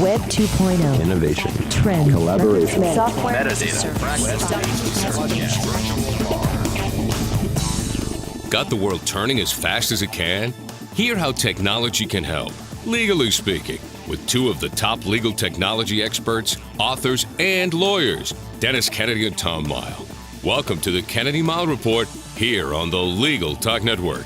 Web 2.0. Innovation. Trends. Collaboration. Software. Metadata. Got the world turning as fast as it can? Hear how technology can help, legally speaking, with two of the top legal technology experts, authors, and lawyers, Dennis Kennedy and Tom Mighell. Welcome to the Kennedy-Mighell Report here on the Legal Talk Network.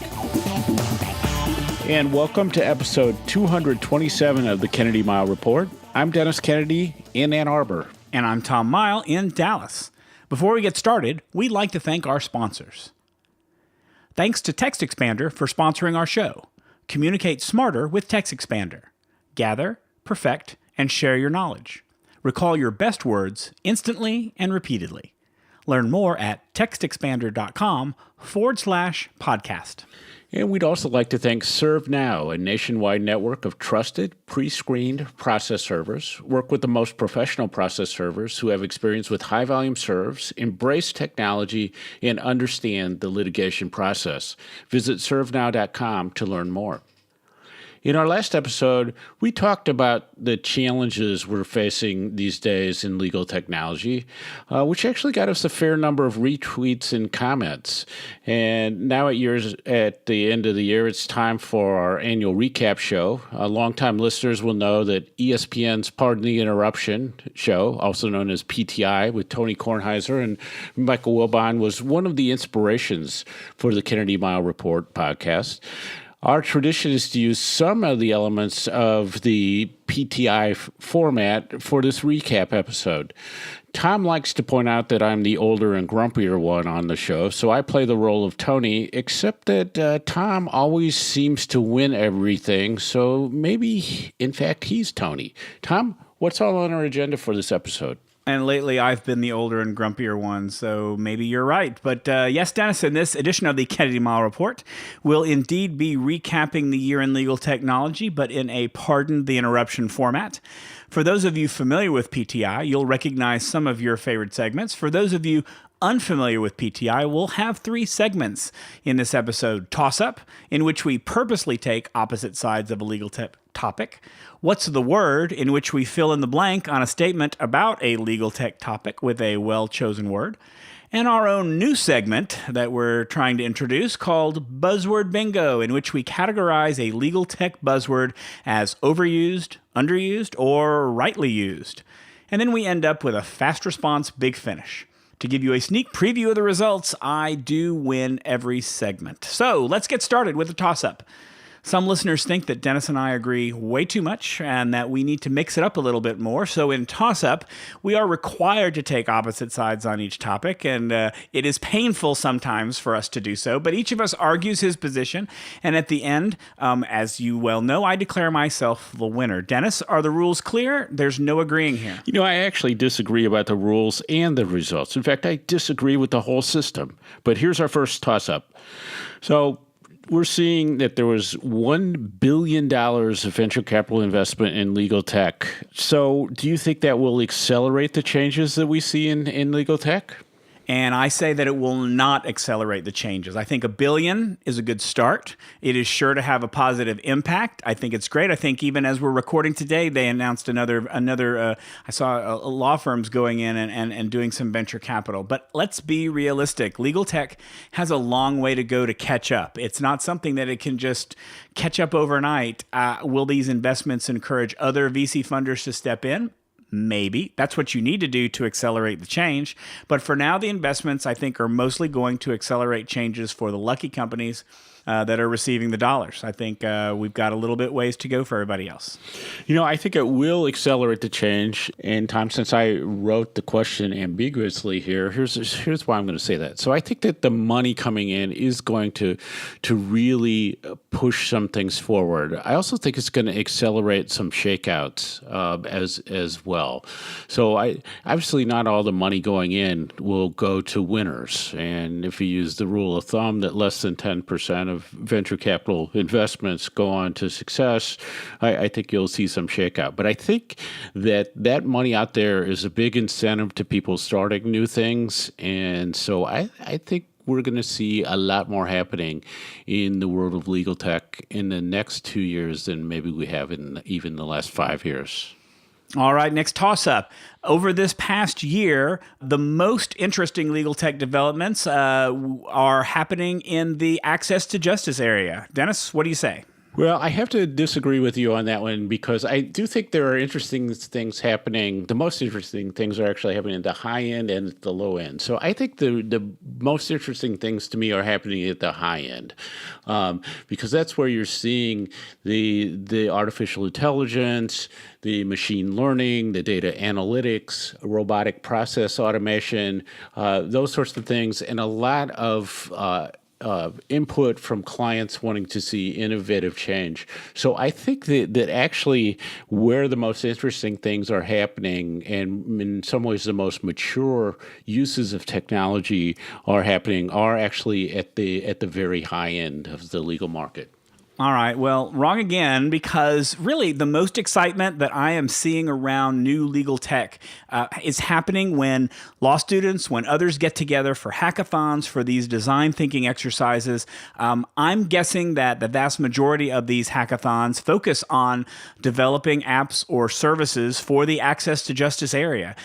And welcome to episode 227 of the Kennedy-Mighell Report. I'm Dennis Kennedy in Ann Arbor. And I'm Tom Mighell in Dallas. Before we get started, we'd like to thank our sponsors. Thanks to TextExpander for sponsoring our show. Communicate smarter with TextExpander. Gather, perfect, and share your knowledge. Recall your best words instantly and repeatedly. Learn more at textexpander.com/podcast. And we'd also like to thank ServeNow, a nationwide network of trusted, pre-screened process servers. Work with the most professional process servers who have experience with high-volume serves, embrace technology, and understand the litigation process. Visit servenow.com to learn more. In our last episode, we talked about the challenges we're facing these days in legal technology, which actually got us a fair number of retweets and comments. And now at the end of the year, it's time for our annual recap show. Longtime listeners will know that ESPN's Pardon the Interruption show, also known as PTI, with Tony Kornheiser and Michael Wilbon, was one of the inspirations for the Kennedy-Mighell Report podcast. Our tradition is to use some of the elements of the PTI format for this recap episode. Tom likes to point out that I'm the older and grumpier one on the show, so I play the role of Tony, except that Tom always seems to win everything, so maybe, in fact, he's Tony. Tom, what's all on our agenda for this episode? And lately, I've been the older and grumpier one, so maybe you're right. But yes, Dennis, in this edition of the Kennedy-Mighell Report, we'll indeed be recapping the year in legal technology, but in a Pardon the Interruption format. For those of you familiar with PTI, you'll recognize some of your favorite segments. For those of you unfamiliar with PTI, we'll have three segments in this episode. Toss-Up, in which we purposely take opposite sides of a legal topic. What's the Word, in which we fill in the blank on a statement about a legal tech topic with a well-chosen word. And our own new segment that we're trying to introduce called Buzzword Bingo, in which we categorize a legal tech buzzword as overused, underused, or rightly used. And then we end up with a fast response big finish. To give you a sneak preview of the results, I do win every segment. So let's get started with the toss-up. Some listeners think that Dennis and I agree way too much and that we need to mix it up a little bit more. So in toss-up, we are required to take opposite sides on each topic, and it is painful sometimes for us to do so. But each of us argues his position, and at the end, as you well know, I declare myself the winner. Dennis, are the rules clear? There's no agreeing here. You know, I actually disagree about the rules and the results. In fact, I disagree with the whole system. But here's our first toss-up. So we're seeing that there was $1 billion of venture capital investment in legal tech. So do you think that will accelerate the changes that we see in legal tech? And I say that it will not accelerate the changes. I think $1 billion is a good start. It is sure to have a positive impact. I think it's great. I think even as we're recording today, they announced another. I saw law firms going in and doing some venture capital. But let's be realistic. Legal tech has a long way to go to catch up. It's not something that it can just catch up overnight. Will these investments encourage other VC funders to step in? Maybe. That's what you need to do to accelerate the change. But for now, the investments, I think, are mostly going to accelerate changes for the lucky companies that are receiving the dollars. I think we've got a little bit ways to go for everybody else. You know, I think it will accelerate the change. And Tom, since I wrote the question ambiguously here, here's why I'm going to say that. So I think that the money coming in is going to really push some things forward. I also think it's going to accelerate some shakeouts as well. So obviously not all the money going in will go to winners. And if you use the rule of thumb that less than 10% of venture capital investments go on to success, I think you'll see some shakeout. But I think that money out there is a big incentive to people starting new things. And so I think we're going to see a lot more happening in the world of legal tech in the next 2 years than maybe we have in even the last 5 years. All right, next toss-up. Over this past year, the most interesting legal tech developments are happening in the access to justice area. Dennis, what do you say? Well, I have to disagree with you on that one because I do think there are interesting things happening. The most interesting things are actually happening at the high end and at the low end. So I think the most interesting things to me are happening at the high end because that's where you're seeing the artificial intelligence, the machine learning, the data analytics, robotic process automation, those sorts of things, and a lot of input from clients wanting to see innovative change. So I think that actually where the most interesting things are happening, and in some ways the most mature uses of technology are happening, are actually at the very high end of the legal market. All right. Well, wrong again, because really the most excitement that I am seeing around new legal tech is happening when law students, when others get together for hackathons, for these design thinking exercises. I'm guessing that the vast majority of these hackathons focus on developing apps or services for the access to justice area.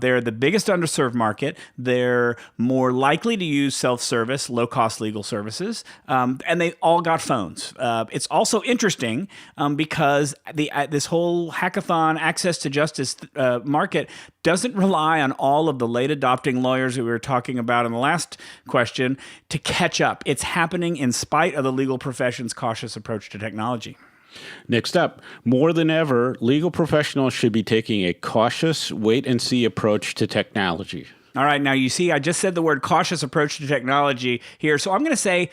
They're the biggest underserved market. They're more likely to use self-service, low-cost legal services, and they all got phones. It's also interesting because this whole hackathon access to justice market doesn't rely on all of the late adopting lawyers that we were talking about in the last question to catch up. It's happening in spite of the legal profession's cautious approach to technology. Next up, more than ever, legal professionals should be taking a cautious wait-and-see approach to technology. All right, now you see, I just said the word cautious approach to technology here, so I'm going to say,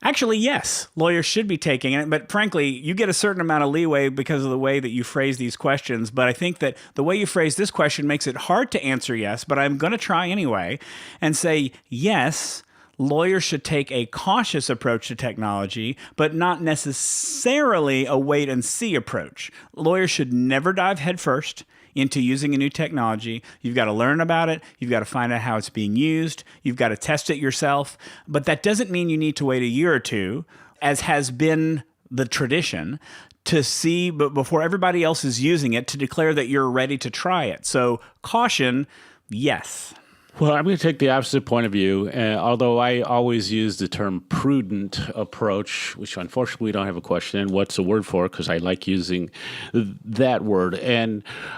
actually, yes, lawyers should be taking it, but frankly, you get a certain amount of leeway because of the way that you phrase these questions, but I think that the way you phrase this question makes it hard to answer yes, but I'm going to try anyway and say yes, lawyers should take a cautious approach to technology, but not necessarily a wait-and-see approach. Lawyers should never dive headfirst into using a new technology. You've got to learn about it. You've got to find out how it's being used. You've got to test it yourself. But that doesn't mean you need to wait a year or two, as has been the tradition, to see, but before everybody else is using it, to declare that you're ready to try it. So caution, yes. Well, I'm going to take the opposite point of view, although I always use the term prudent approach, which unfortunately we don't have a question in what's the word for, because I like using that word.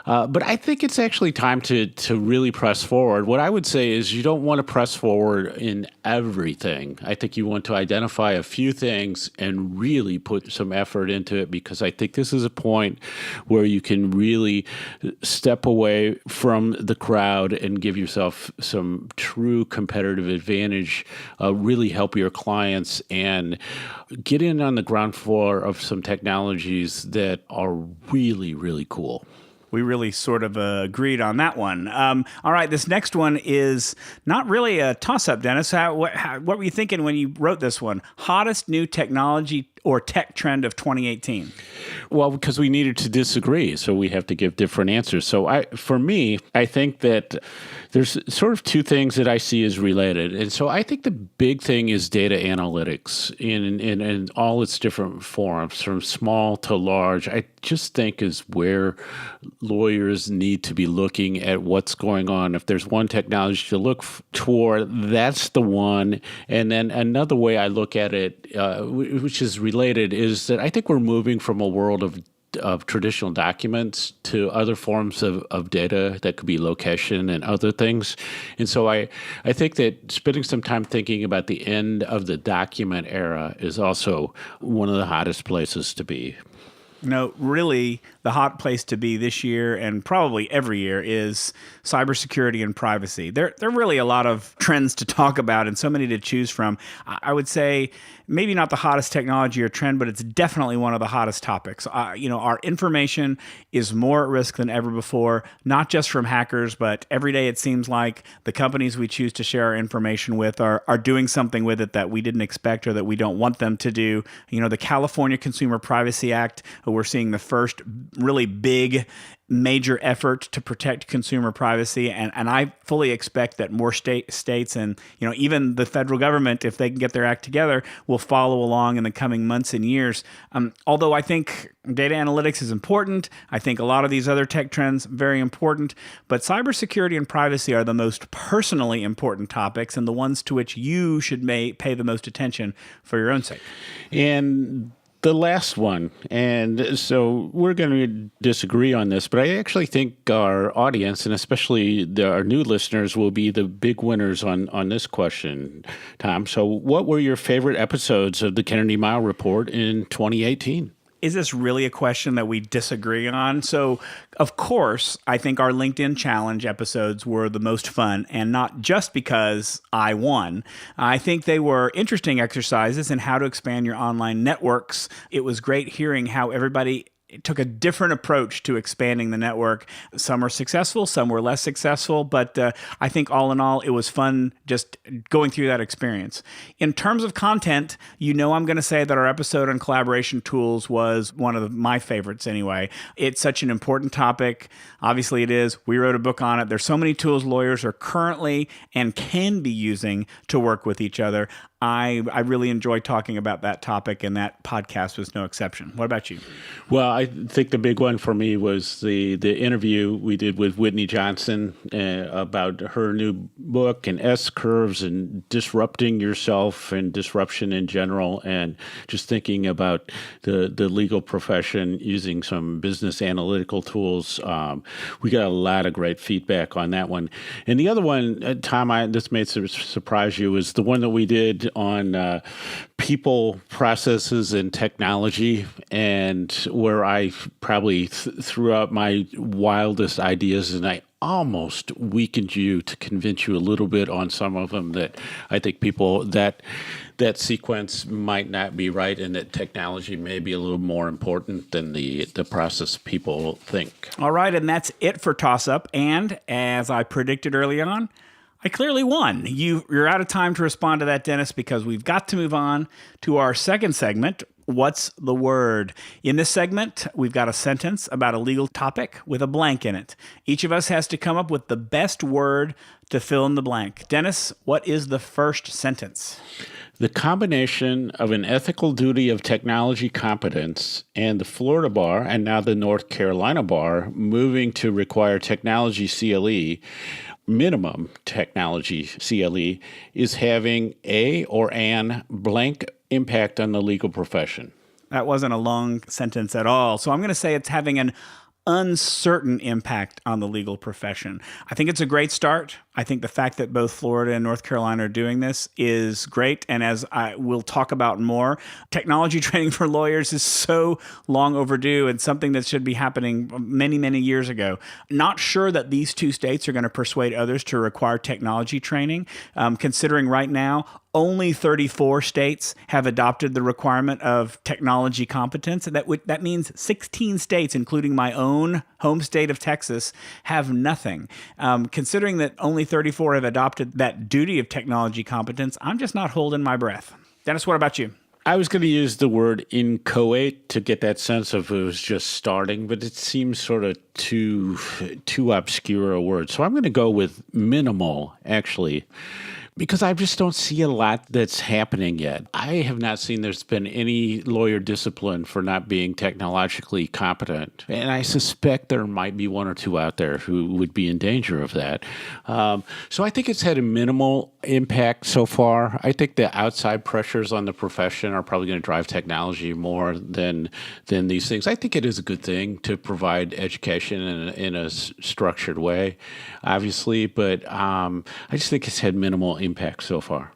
But I think it's actually time to really press forward. What I would say is you don't want to press forward in everything. I think you want to identify a few things and really put some effort into it, because I think this is a point where you can really step away from the crowd and give yourself some true competitive advantage, really help your clients, and get in on the ground floor of some technologies that are really, really cool. We really sort of agreed on that one. All right, this next one is not really a toss-up, Dennis. What were you thinking when you wrote this one? Hottest new technology or tech trend of 2018? Well, because we needed to disagree, so we have to give different answers. So for me, I think that there's sort of two things that I see as related. And so I think the big thing is data analytics in all its different forms, from small to large. I just think is where lawyers need to be looking at what's going on. If there's one technology to look toward, that's the one. And then another way I look at it, which is related, is that I think we're moving from a world of traditional documents to other forms of data that could be location and other things. And so I think that spending some time thinking about the end of the document era is also one of the hottest places to be. No, really, the hot place to be this year and probably every year is cybersecurity and privacy. There are really a lot of trends to talk about and so many to choose from. I would say maybe not the hottest technology or trend, but it's definitely one of the hottest topics. Our information is more at risk than ever before, not just from hackers, but every day it seems like the companies we choose to share our information with are doing something with it that we didn't expect or that we don't want them to do. The California Consumer Privacy Act, we're seeing the first really big major effort to protect consumer privacy, and I fully expect that more states and even the federal government, if they can get their act together, will follow along in the coming months and years. Although I think data analytics is important, I think a lot of these other tech trends very important, but cybersecurity and privacy are the most personally important topics and the ones to which you should pay the most attention for your own sake. And the last one, and so we're going to disagree on this, but I actually think our audience, and especially our new listeners, will be the big winners on this question, Tom. So what were your favorite episodes of the Kennedy-Mighell Report in 2018? Is this really a question that we disagree on? So, of course, I think our LinkedIn Challenge episodes were the most fun, and not just because I won. I think they were interesting exercises in how to expand your online networks. It was great hearing how everybody took a different approach to expanding the network. Some were successful, some were less successful, but I think all in all, it was fun just going through that experience. In terms of content, I'm going to say that our episode on collaboration tools was one of my favorites anyway. It's such an important topic. Obviously it is. We wrote a book on it. There's so many tools lawyers are currently and can be using to work with each other. I really enjoyed talking about that topic, and that podcast was no exception. What about you? Well, I think the big one for me was the interview we did with Whitney Johnson about her new book and S-curves and disrupting yourself and disruption in general, and just thinking about the legal profession using some business analytical tools. We got a lot of great feedback on that one. And the other one, Tom, this may surprise you, is the one that we did on people, processes, and technology, and where I probably threw out my wildest ideas, and I almost weakened you to convince you a little bit on some of them that I think people that sequence might not be right, and that technology may be a little more important than the process people think. All right, and that's it for Toss Up. And as I predicted early on, I clearly won. You're out of time to respond to that, Dennis, because we've got to move on to our second segment, What's the Word? In this segment, we've got a sentence about a legal topic with a blank in it. Each of us has to come up with the best word to fill in the blank. Dennis, what is the first sentence? The combination of an ethical duty of technology competence and the Florida bar, and now the North Carolina bar, moving to require technology CLE, minimum technology CLE, is having a or an blank impact on the legal profession. That wasn't a long sentence at all. So I'm going to say it's having an uncertain impact on the legal profession. I think it's a great start. I think the fact that both Florida and North Carolina are doing this is great. And as I will talk about more, technology training for lawyers is so long overdue and something that should be happening many, many years ago. Not sure that these two states are going to persuade others to require technology training, considering right now only 34 states have adopted the requirement of technology competence. That means 16 states, including my own home state of Texas, have nothing. Considering that only 34 have adopted that duty of technology competence, I'm just not holding my breath. Dennis, what about you? I was going to use the word inchoate to get that sense of it was just starting, but it seems sort of too obscure a word. So I'm going to go with minimal, actually, because I just don't see a lot that's happening yet. I have not seen there's been any lawyer discipline for not being technologically competent. And I suspect there might be one or two out there who would be in danger of that. So I think it's had a minimal impact so far. I think the outside pressures on the profession are probably going to drive technology more than these things. I think it is a good thing to provide education in a structured way, obviously, but I just think it's had minimal impact so far.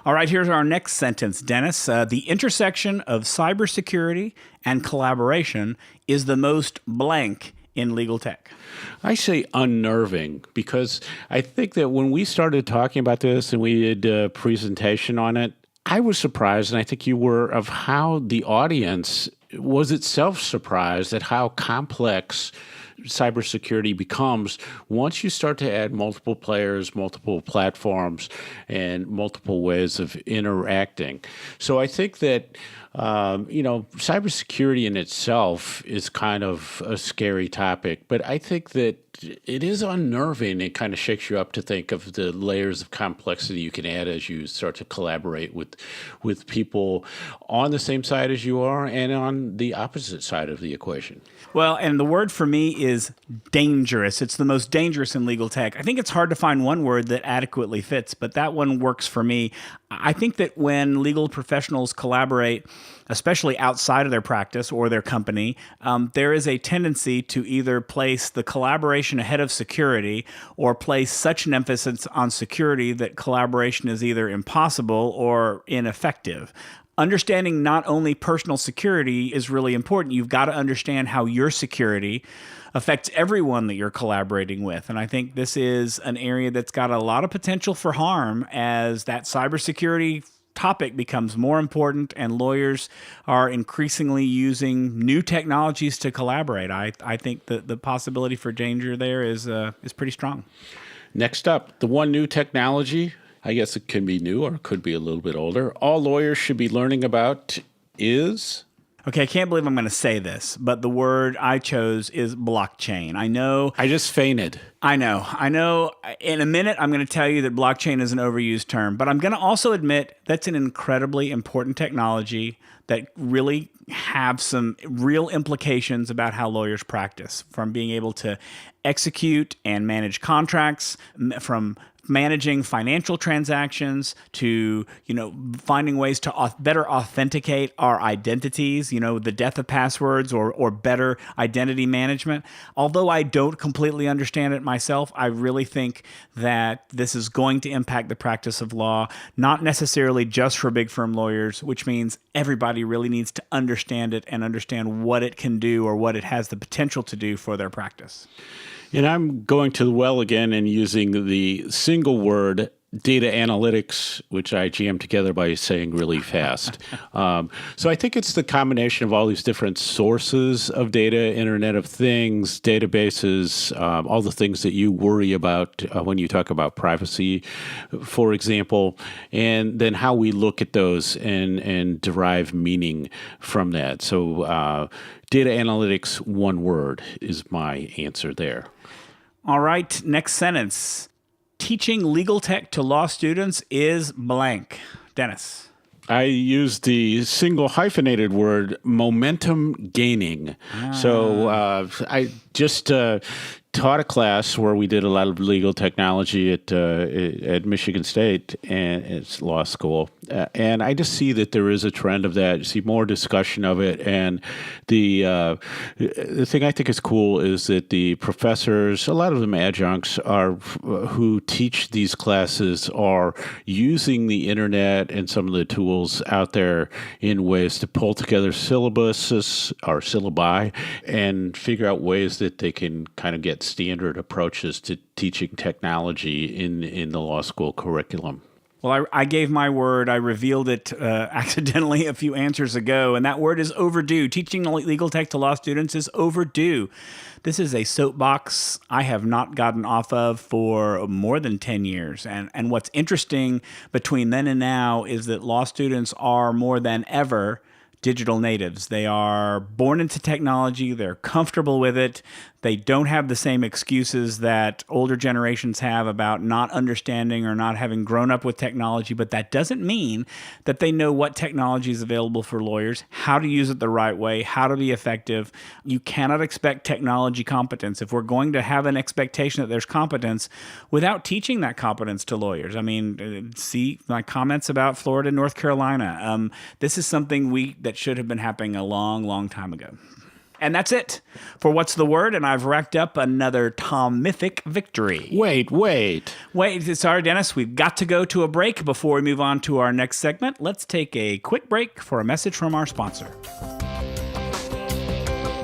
All right, here's our next sentence, Dennis. The intersection of cybersecurity and collaboration is the most blank in legal tech. I say unnerving, because I think that when we started talking about this and we did a presentation on it, I was surprised, and I think you were, of how the audience was itself surprised at how complex cybersecurity becomes once you start to add multiple players, multiple platforms, and multiple ways of interacting. So I think that Cybersecurity in itself is kind of a scary topic, but I think that it is unnerving. It kind of shakes you up to think of the layers of complexity you can add as you start to collaborate with people on the same side as you are and on the opposite side of the equation. Well, and the word for me is dangerous. It's the most dangerous in legal tech. I think it's hard to find one word that adequately fits, but that one works for me. I think that when legal professionals collaborate, especially outside of their practice or their company, there is a tendency to either place the collaboration ahead of security or place such an emphasis on security that collaboration is either impossible or ineffective. Understanding not only personal security is really important, you've got to understand how your security affects everyone that you're collaborating with. And I think this is an area that's got a lot of potential for harm as that cybersecurity topic becomes more important and lawyers are increasingly using new technologies to collaborate. I think that the possibility for danger there is pretty strong. Next up, the one new technology, I guess it can be new or it could be a little bit older, all lawyers should be learning about is... Okay, I can't believe I'm going to say this, but the word I chose is blockchain. I know. I just fainted. I know. In a minute, I'm going to tell you that blockchain is an overused term, but I'm going to also admit that's an incredibly important technology that really have some real implications about how lawyers practice, from being able to execute and manage contracts, from managing financial transactions to, finding ways to better authenticate our identities, the death of passwords or better identity management. Although I don't completely understand it myself, I really think that this is going to impact the practice of law, not necessarily just for big firm lawyers, which means everybody really needs to understand it and understand what it can do or what it has the potential to do for their practice. And I'm going to the well again and using the single word data analytics, which I jammed together by saying really fast. So I think it's the combination of all these different sources of data, Internet of Things, databases, all the things that you worry about when you talk about privacy, for example, and then how we look at those and derive meaning from that. So data analytics, one word, is my answer there. All right, next sentence. Teaching legal tech to law students is blank. Dennis. I used the single hyphenated word momentum gaining. So I just taught a class where we did a lot of legal technology at Michigan State and its law school. And I just see that there is a trend of that. You see more discussion of it. And the thing I think is cool is that the professors, a lot of them adjuncts, who teach these classes are using the internet and some of the tools out there in ways to pull together syllabuses or syllabi and figure out ways that they can kind of get standard approaches to teaching technology in the law school curriculum. Well, I gave my word. I revealed it accidentally a few answers ago, and that word is overdue. Teaching legal tech to law students is overdue. This is a soapbox I have not gotten off of for more than 10 years. And what's interesting between then and now is that law students are more than ever digital natives. They are born into technology. They're comfortable with it. They don't have the same excuses that older generations have about not understanding or not having grown up with technology, but that doesn't mean that they know what technology is available for lawyers, how to use it the right way, how to be effective. You cannot expect technology competence if we're going to have an expectation that there's competence without teaching that competence to lawyers. I mean, see my comments about Florida and North Carolina. This is something that should have been happening a long, long time ago. And that's it for What's the Word, and I've racked up another Tom-mythic victory. Wait. Sorry, Dennis, we've got to go to a break before we move on to our next segment. Let's take a quick break for a message from our sponsor.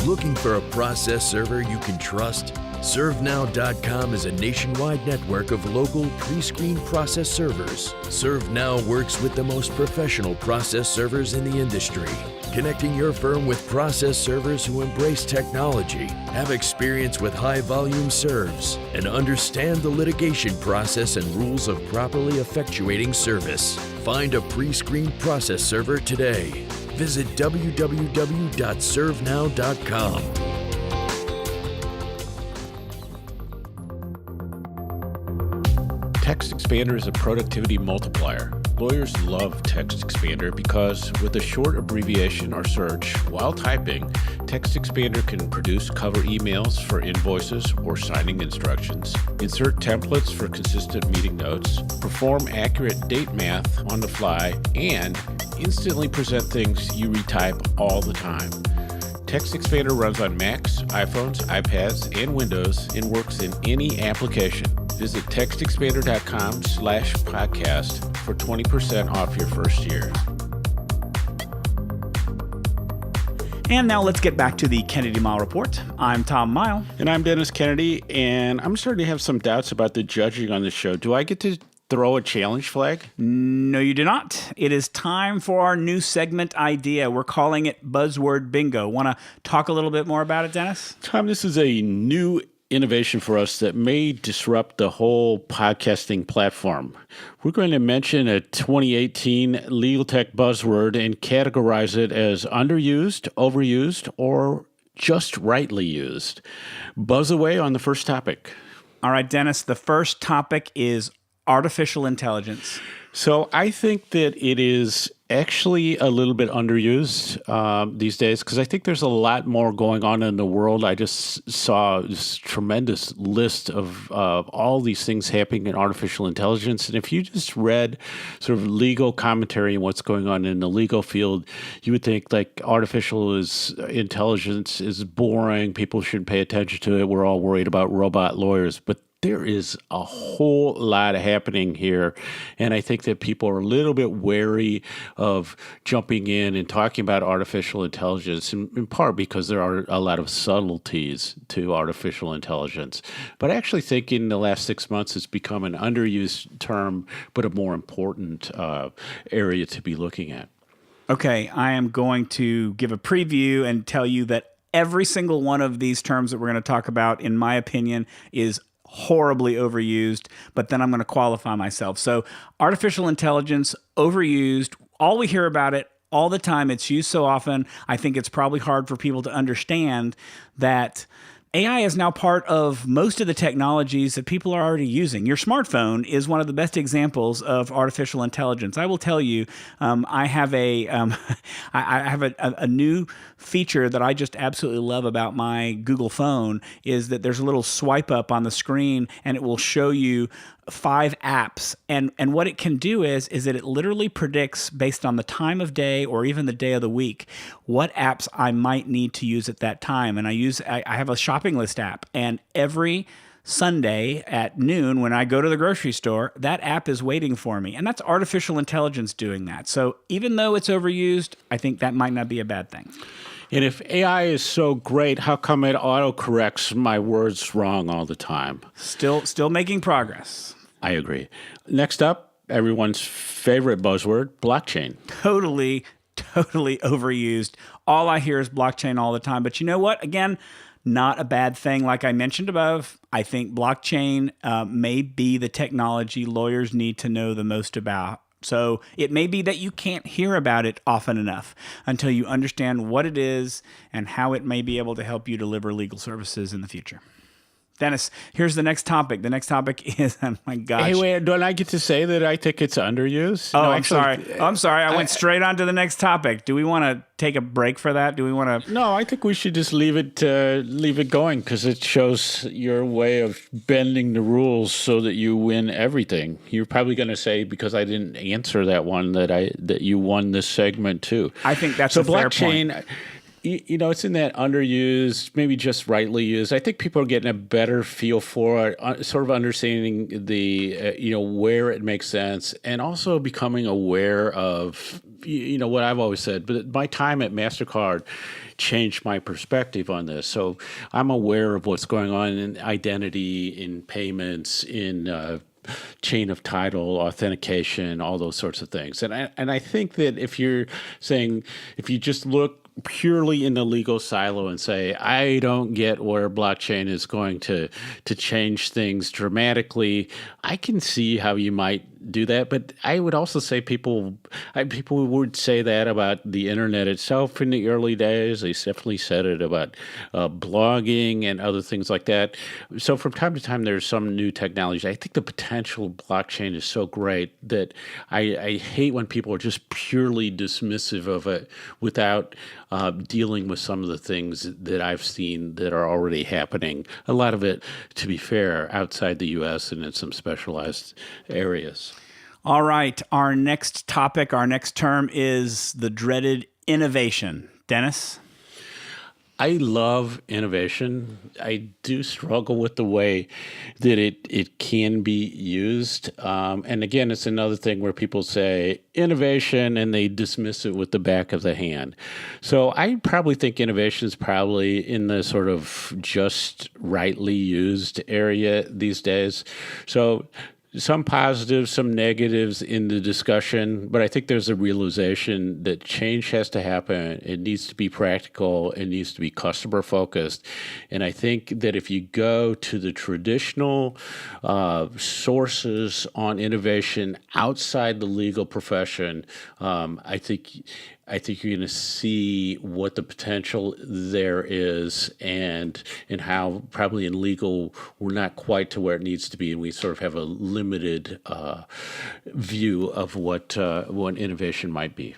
Looking for a process server you can trust? ServeNow.com is a nationwide network of local pre-screened process servers. ServeNow works with the most professional process servers in the industry, connecting your firm with process servers who embrace technology, have experience with high-volume serves, and understand the litigation process and rules of properly effectuating service. Find a pre-screened process server today. Visit www.servenow.com. Text Expander is a productivity multiplier. Lawyers love Text Expander because with a short abbreviation or search while typing, Text Expander can produce cover emails for invoices or signing instructions, insert templates for consistent meeting notes, perform accurate date math on the fly, and instantly present things you retype all the time. Text Expander runs on Macs, iPhones, iPads, and Windows and works in any application. Visit textexpander.com/podcast for 20% off your first year. And now let's get back to the Kennedy-Mighell Report. I'm Tom Mighell. And I'm Dennis Kennedy, and I'm starting to have some doubts about the judging on the show. Do I get to throw a challenge flag? No, you do not. It is time for our new segment idea. We're calling it Buzzword Bingo. Want to talk a little bit more about it, Dennis? Tom, this is a new innovation for us that may disrupt the whole podcasting platform. We're going to mention a 2018 legal tech buzzword and categorize it as underused, overused, or just rightly used. Buzz away on the first topic. All right, Dennis, the first topic is artificial intelligence. So I think that it is actually a little bit underused these days because I think there's a lot more going on in the world. I just saw this tremendous list of all these things happening in artificial intelligence. And if you just read sort of legal commentary and what's going on in the legal field, you would think like artificial intelligence is boring. People shouldn't pay attention to it. We're all worried about robot lawyers. But there is a whole lot happening here, and I think that people are a little bit wary of jumping in and talking about artificial intelligence, in part because there are a lot of subtleties to artificial intelligence. But I actually think in the last 6 months it's become an underused term, but a more important area to be looking at. Okay, I am going to give a preview and tell you that every single one of these terms that we're going to talk about, in my opinion, is horribly overused, but then I'm going to qualify myself. So artificial intelligence, overused, all we hear about it all the time. It's used so often. I think it's probably hard for people to understand that AI is now part of most of the technologies that people are already using. Your smartphone is one of the best examples of artificial intelligence. I will tell you, I have a new feature that I just absolutely love about my Google phone is that there's a little swipe up on the screen and it will show you 5 apps. And what it can do is that it literally predicts based on the time of day or even the day of the week what apps I might need to use at that time. And I have a shopping list app, and every Sunday at noon when I go to the grocery store, that app is waiting for me. And that's artificial intelligence doing that. So even though it's overused, I think that might not be a bad thing. And if AI is so great, how come it autocorrects my words wrong all the time? Still making progress. I agree. Next up, everyone's favorite buzzword, blockchain. Totally overused. All I hear is blockchain all the time. But you know what? Again, not a bad thing. Like I mentioned above, I think blockchain may be the technology lawyers need to know the most about. So it may be that you can't hear about it often enough until you understand what it is and how it may be able to help you deliver legal services in the future. Dennis, here's the next topic. The next topic is, oh my gosh. Hey, wait, don't I get to say that I think it's underused? Oh, no, I'm sorry. I went straight on to the next topic. Do we want to take a break for that? Do we want to? No, I think we should just leave it going because it shows your way of bending the rules so that you win everything. You're probably going to say, because I didn't answer that one, that you won this segment too. I think that's a fair point. You know, it's in that underused, maybe just rightly used. I think people are getting a better feel for it, sort of understanding the, where it makes sense, and also becoming aware of, what I've always said. But my time at MasterCard changed my perspective on this. So I'm aware of what's going on in identity, in payments, in chain of title, authentication, all those sorts of things. And I think that if you just look purely in the legal silo and say, I don't get where blockchain is going to change things dramatically, I can see how you might do that. But I would also say people would say that about the internet itself in the early days. They definitely said it about blogging and other things like that. So from time to time, there's some new technology. I think the potential of blockchain is so great that I hate when people are just purely dismissive of it without dealing with some of the things that I've seen that are already happening. A lot of it, to be fair, outside the U.S. and in some specialized areas. All right. Our next topic, our next term is the dreaded innovation. Dennis? I love innovation. I do struggle with the way that it can be used. And again, it's another thing where people say innovation and they dismiss it with the back of the hand. So I probably think innovation is probably in the sort of just rightly used area these days. So some positives, some negatives in the discussion, but I think there's a realization that change has to happen. It needs to be practical. It needs to be customer focused. And I think that if you go to the traditional sources on innovation outside the legal profession, I think you're going to see what the potential there is and how probably in legal we're not quite to where it needs to be, and we sort of have a limited view of what innovation might be.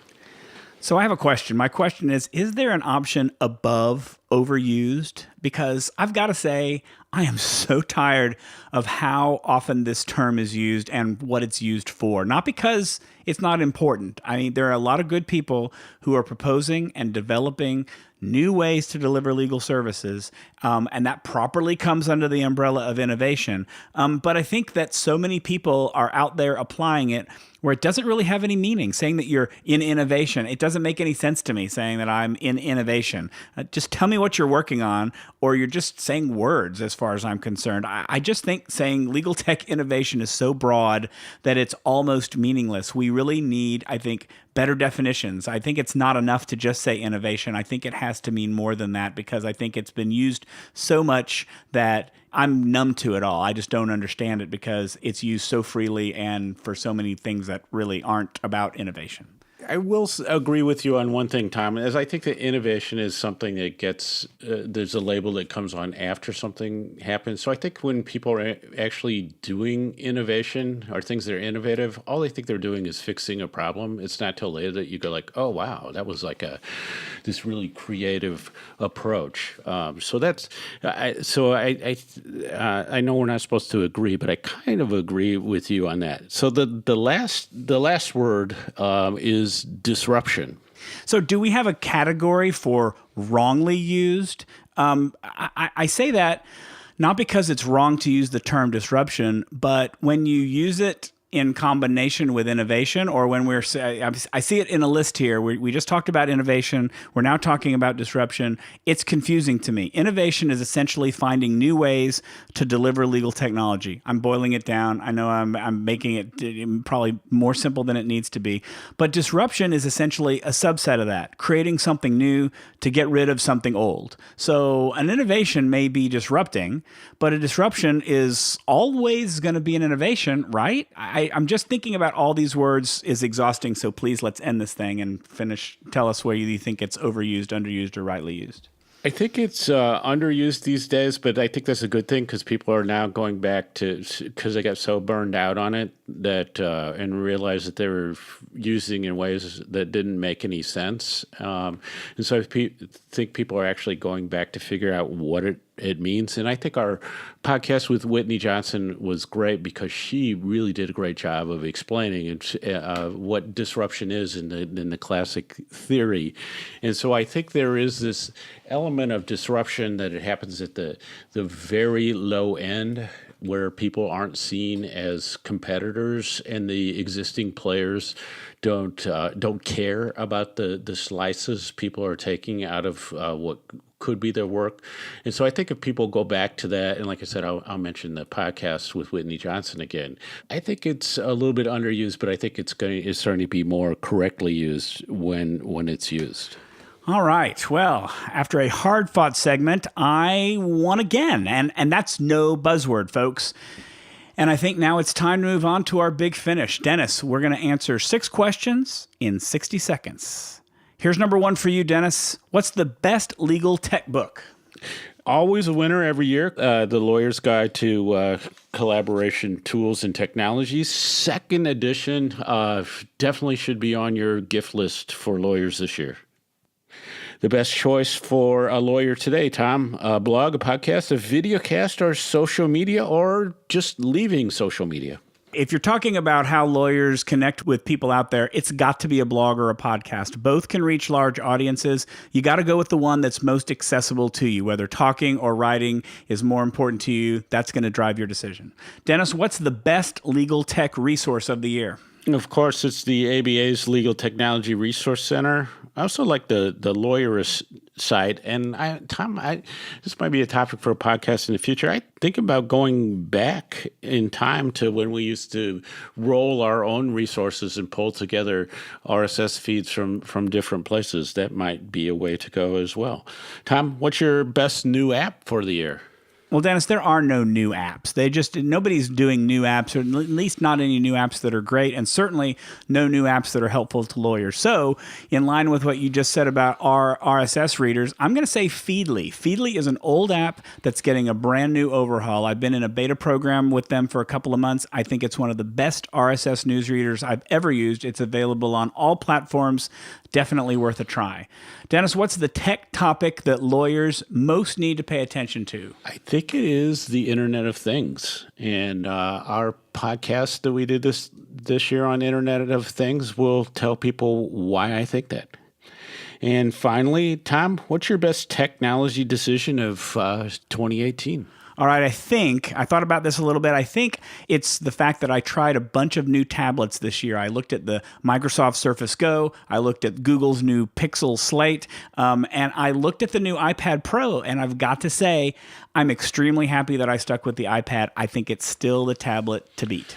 So I have a question. My question is there an option above overused? Because I've got to say, I am so tired of how often this term is used and what it's used for. Not because it's not important. I mean, there are a lot of good people who are proposing and developing new ways to deliver legal services, and that properly comes under the umbrella of innovation. But I think that so many people are out there applying it where it doesn't really have any meaning. Saying that you're in innovation, it doesn't make any sense to me saying that I'm in innovation. Just tell me what you're working on, or you're just saying words as far as I'm concerned. I just think saying legal tech innovation is so broad that it's almost meaningless. We really need, I think, better definitions. I think it's not enough to just say innovation. I think it has to mean more than that, because I think it's been used so much that I'm numb to it all. I just don't understand it because it's used so freely and for so many things that really aren't about innovation. I will agree with you on one thing, Tom, as I think that innovation is something that gets, there's a label that comes on after something happens. So I think when people are actually doing innovation or things that are innovative, all they think they're doing is fixing a problem. It's not till later that you go like, oh, wow, that was like this really creative approach. So that's, I know we're not supposed to agree, but I kind of agree with you on that. So the last word is disruption. So do we have a category for wrongly used? I say that not because it's wrong to use the term disruption, but when you use it in combination with innovation, or when I see it in a list here. We just talked about innovation. We're now talking about disruption. It's confusing to me. Innovation is essentially finding new ways to deliver legal technology. I'm boiling it down. I know I'm making it probably more simple than it needs to be. But disruption is essentially a subset of that, creating something new to get rid of something old. So an innovation may be disrupting, but a disruption is always going to be an innovation, right? I'm just thinking about all these words is exhausting, so please let's end this thing and finish. Tell us where you think it's overused, underused, or rightly used. I think it's underused these days, but I think that's a good thing because people are now going back to, because they got so burned out on it that and realized that they were using in ways that didn't make any sense. And so I think people are actually going back to figure out what it means. And I think our podcast with Whitney Johnson was great because she really did a great job of explaining what disruption is in the classic theory. And so I think there is this element of disruption that it happens at the very low end, where people aren't seen as competitors and the existing players don't care about the slices people are taking out of what could be their work. And so I think if people go back to that, and like I said, I'll mention the podcast with Whitney Johnson again, I think it's a little bit underused, but I think it's starting to be more correctly used when it's used. All right. Well, after a hard-fought segment, I won again, and that's no buzzword, folks. And I think now it's time to move on to our big finish. Dennis, we're going to answer 6 questions in 60 seconds. Here's number 1 for you, Dennis. What's the best legal tech book? Always a winner every year. The Lawyer's Guide to Collaboration Tools and Technologies. 2nd edition definitely should be on your gift list for lawyers this year. The best choice for a lawyer today, Tom, a blog, a podcast, a video cast, or social media, or just leaving social media. If you're talking about how lawyers connect with people out there, it's got to be a blog or a podcast. Both can reach large audiences. You got to go with the one that's most accessible to you. Whether talking or writing is more important to you, that's going to drive your decision. Dennis, what's the best legal tech resource of the year? Of course, it's the ABA's Legal Technology Resource Center. I also like the Lawyerist site. And Tom, this might be a topic for a podcast in the future. I think about going back in time to when we used to roll our own resources and pull together RSS feeds from different places. That might be a way to go as well. Tom, what's your best new app for the year? Well, Dennis, there are no new apps. Nobody's doing new apps, or at least not any new apps that are great, and certainly no new apps that are helpful to lawyers. So, in line with what you just said about our RSS readers, I'm going to say Feedly. Feedly is an old app that's getting a brand new overhaul. I've been in a beta program with them for a couple of months. I think it's one of the best RSS news readers I've ever used. It's available on all platforms. Definitely worth a try. Dennis, what's the tech topic that lawyers most need to pay attention to? I think it is the Internet of Things. And our podcast that we did this year on Internet of Things will tell people why I think that. And finally, Tom, what's your best technology decision of 2018? All right, I thought about this a little bit. I think it's the fact that I tried a bunch of new tablets this year. I looked at the Microsoft Surface Go, I looked at Google's new Pixel Slate, and I looked at the new iPad Pro, and I've got to say, I'm extremely happy that I stuck with the iPad. I think it's still the tablet to beat.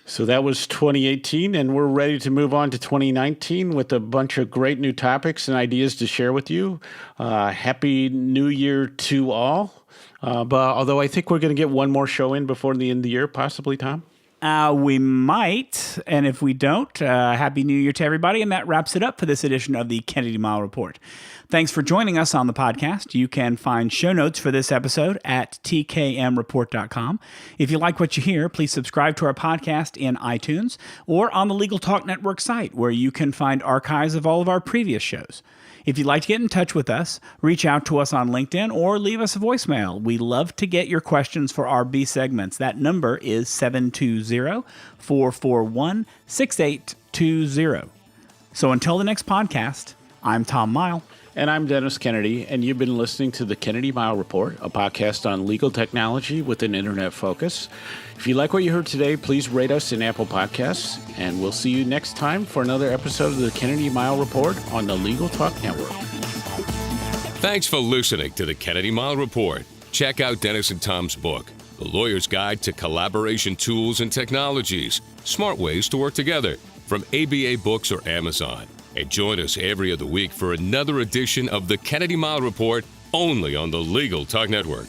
So that was 2018, and we're ready to move on to 2019 with a bunch of great new topics and ideas to share with you. Happy New Year to all. But although I think we're going to get one more show in before the end of the year, possibly, Tom? We might, and if we don't, Happy New Year to everybody, and that wraps it up for this edition of the Kennedy-Mighell Report. Thanks for joining us on the podcast. You can find show notes for this episode at tkmreport.com. If you like what you hear, please subscribe to our podcast in iTunes or on the Legal Talk Network site, where you can find archives of all of our previous shows. If you'd like to get in touch with us, reach out to us on LinkedIn or leave us a voicemail. We love to get your questions for our B segments. That number is 720-441-6820. So until the next podcast, I'm Tom Mighell. And I'm Dennis Kennedy, and you've been listening to the Kennedy-Mighell Report, a podcast on legal technology with an internet focus. If you like what you heard today, please rate us in Apple Podcasts, and we'll see you next time for another episode of the Kennedy-Mighell Report on the Legal Talk Network. Thanks for listening to the Kennedy-Mighell Report. Check out Dennis and Tom's book, The Lawyer's Guide to Collaboration Tools and Technologies, Smart Ways to Work Together, from ABA Books or Amazon. And join us every other week for another edition of the Kennedy-Mighell Report, only on the Legal Talk Network.